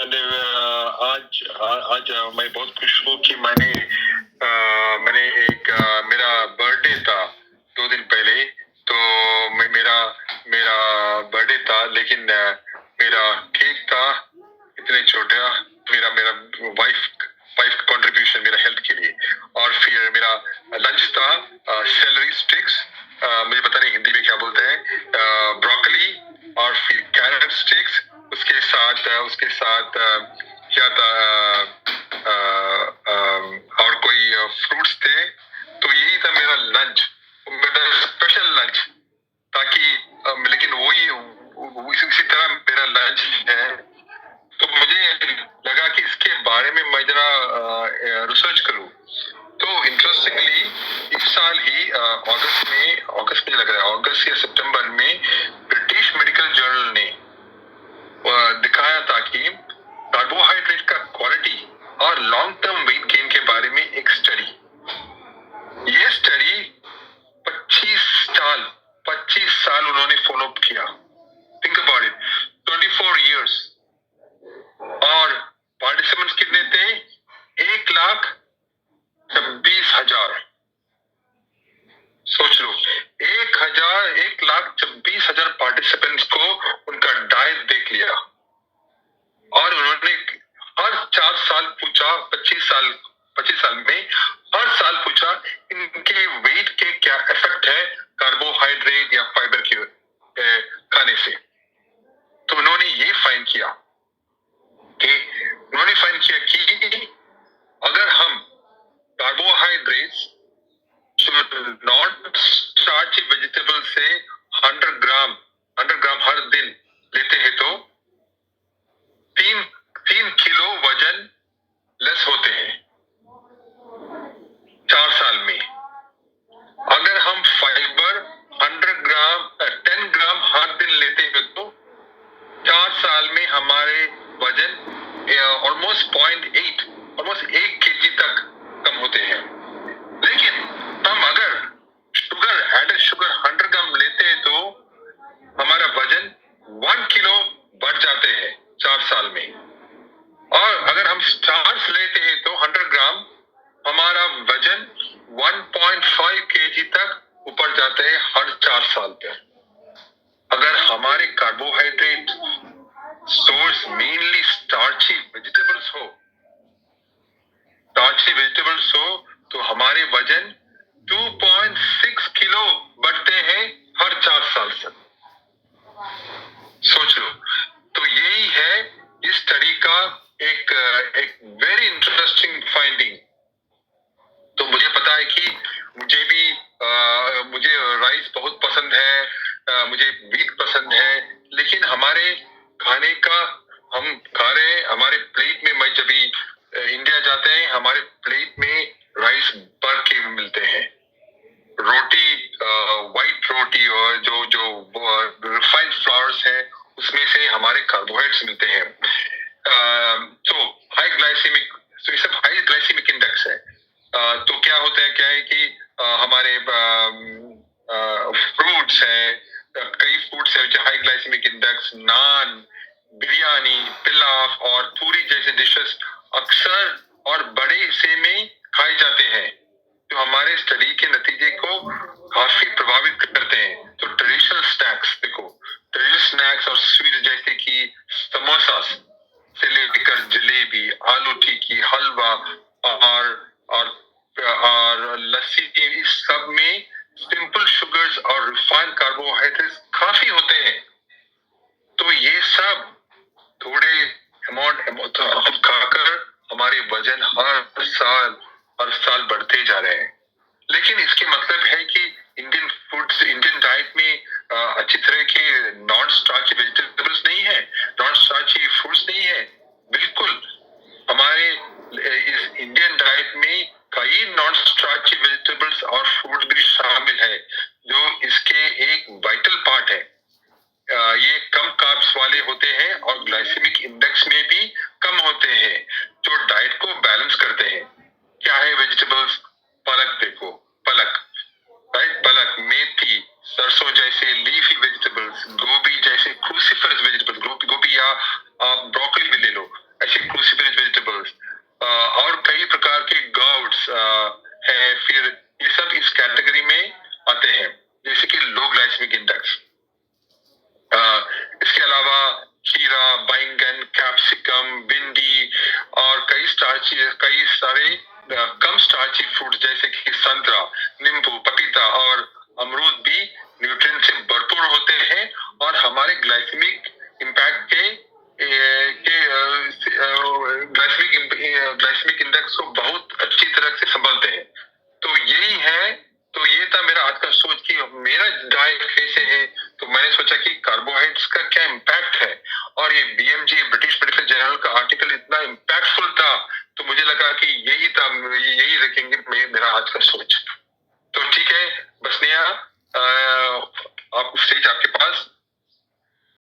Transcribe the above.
And आज आज मैं बहुत खुश हूँ कि मैंने मेरा बर्थडे था 2 दिन पहले। तो मेरा मेरा बर्थडे था, लेकिन मेरा केक था इतने छोटा। मेरा मेरा वाइफ वाइफ का कंट्रीब्यूशन मेरा हेल्थ के लिए। और फिर मेरा लंच था सेलरी स्टिक्स, मुझे पता नहीं हिंदी में क्या बोलते हैं, ब्रोकली, और फिर कैरेट स्टिक्स। उसके साथ क्या था, और कोई फ्रूट्स थे। तो यही था मेरा लंच, मेरा स्पेशल लंच। ताकि लेकिन इसी तरह मेरा लंच है। तो मुझे लगा कि इसके बारे में मैं जरा रिसर्च करूं। तो इंटरेस्टिंगली इस साल ही अगस्त में लग रहा है, अगस्त या सितंबर में ब्रिटिश मेडिकल जर्नल ने दिखाया था कि कार्बोहाइड्रेट का क्वालिटी और लॉन्ग टर्म वेट गेन के बारे में एक स्टडी। ये स्टडी 25 साल 25 साल उन्होंने फॉलो अप किया। Think about it, 24 years. और पार्टिसिपेंट्स कितने थे? 1,26,000। सोच लो, 1,26,000 पार्टिसिपेंट्स को उनका डाइट देख लिया। और उन्होंने हर 4 साल पूछा, 25 साल में हर साल पूछा इनके वेट के क्या इफेक्ट है कार्बोहाइड्रेट या फाइबर के खाने से। तो उन्होंने ये फाइंड किया कि अगर हम कार्बोहाइड्रेट्स नॉन स्टार्ची वेजिटेबल से 100 ग्राम हर दिन लेते हैं तो 3 किलो वजन लेस होते हैं 4 साल में। अगर हम फाइबर 10 ग्राम हर दिन लेते हैं तो 4 साल में हमारे वजन ऑलमोस्ट 1 केजी तक कम होते हैं। लेकिन हम अगर एडेड शुगर 100 ग्राम लेते हैं तो हमारा वजन 1 किलो बढ़ जाते हैं 4 साल में। और अगर हम स्टार्च लेते हैं तो 100 ग्राम हमारा वजन 1.5 केजी तक ऊपर जाता है हर 4 साल पर। अगर हमारे carbohydrate source mainly starchy vegetables हो तो हमारे वजन 2.6 किलो बढ़ते हैं हर 4 साल से। सोच लो। तो यही है इस स्टडी का एक वेरी इंटरेस्टिंग फाइंडिंग। तो मुझे पता है कि मुझे राइस बहुत पसंद है, मुझे वीट पसंद है, लेकिन हमारे खाने का हम खा रहे हैं हमारे प्लेट में। मैं जब भी इंडिया जाते हैं हमारे प्लेट में राइस भर के मिलते हैं। रोटी, व्हाइट रोटी, और जो जो रिफाइंड फ्लावर्स है उसमें से हमारे कार्बोहाइड्रेट्स मिलते हैं। तो हाई ग्लाइसेमिक तो ये सब हाई ग्लाइसेमिक इंडेक्स है। तो क्या होता है, कि हमारे फ्रूट्स है, कई फ्रूट्स है जो हाई ग्लाइसेमिक इंडेक्स, नान, बिरयानी, पिलाफ और पूरी जैसे डिशेस अक्सर और बड़े हिस्से में खाए जाते हैं, जो हमारे स्टडी के नतीजे को काफी प्रभावित करते हैं। तो ट्रेडिशनल स्नैक्स देखो, ट्रेडिशनल स्नैक्स और स्वीट जैसे कि समोसा से लेकर जलेबी, आलू टिक्की, हलवा और और लस्सी, इस सब में सिंपल शुगर्स और रिफाइंड कार्बोहाइड्रेट्स काफी होते हैं। तो ये सब थोड़े अमाउंट हम खाकर हमारे वजन हर साल बढ़ते जा रहे हैं। लेकिन इसके मतलब है कि इंडियन डाइट में अच्छी तरह के नॉन स्टार्ची वेजिटेबल्स नहीं है, नॉन स्टार्ची फ्रूट्स नहीं है। बिल्कुल, हमारे इस इंडियन डाइट में कई नॉन स्टार्ची वेजिटेबल्स और फ्रूट्स भी शामिल है, जो इसके एक वाइटल पार्ट है। ये कम कार्ब्स वाले होते हैं और ग्लाइसेमिक इंडेक्स में भी कम होते हैं, जो डाइट को बैलेंस करते हैं। क्या है वेजिटेबल्स? पालक देखो, पालक, मेथी, सरसों जैसे लीफी वेजिटेबल्स, गोभी जैसे क्रूसिफरस वेजिटेबल्स, गोभी या आप ब्रोकली भी ले लो। ऐसे क्रूसीफेरस वेजिटेबल्स और कई प्रकार के गाउट्स है, फिर ये सब इस कैटेगरी में आते हैं, जैसे कि लो ग्लाइसेमिक इंडेक्स। इसके अलावा खीरा, बैंगन, कैप्सिकम, भिंडी और कई सारे कम स्टार्ची फ्रूट जैसे कि संतरा, नींबू, पपीता और अमरूद भी न्यूट्रिएंट से भरपूर होते हैं और हमारे ग्लाइसेमिक इम्पैक्ट ग्लाइसेमिक इंडेक्स को बहुत अच्छी तरह से संभालते हैं। तो यही है, तो ये था मेरा आज का सोच कि मेरा डाइट कैसे है। तो मैंने सोचा कि कार्बोहाइड्रेट्स का क्या इम्पैक्ट है, और ये बीएमजी ब्रिटिश मेडिकल जर्नल का आर्टिकल इतना इम्पैक्टफुल था, तो मुझे लगा कि यही था, यही रखेंगे मेरा आज का सोच। तो ठीक है बसनिया, आप स्टेज आपके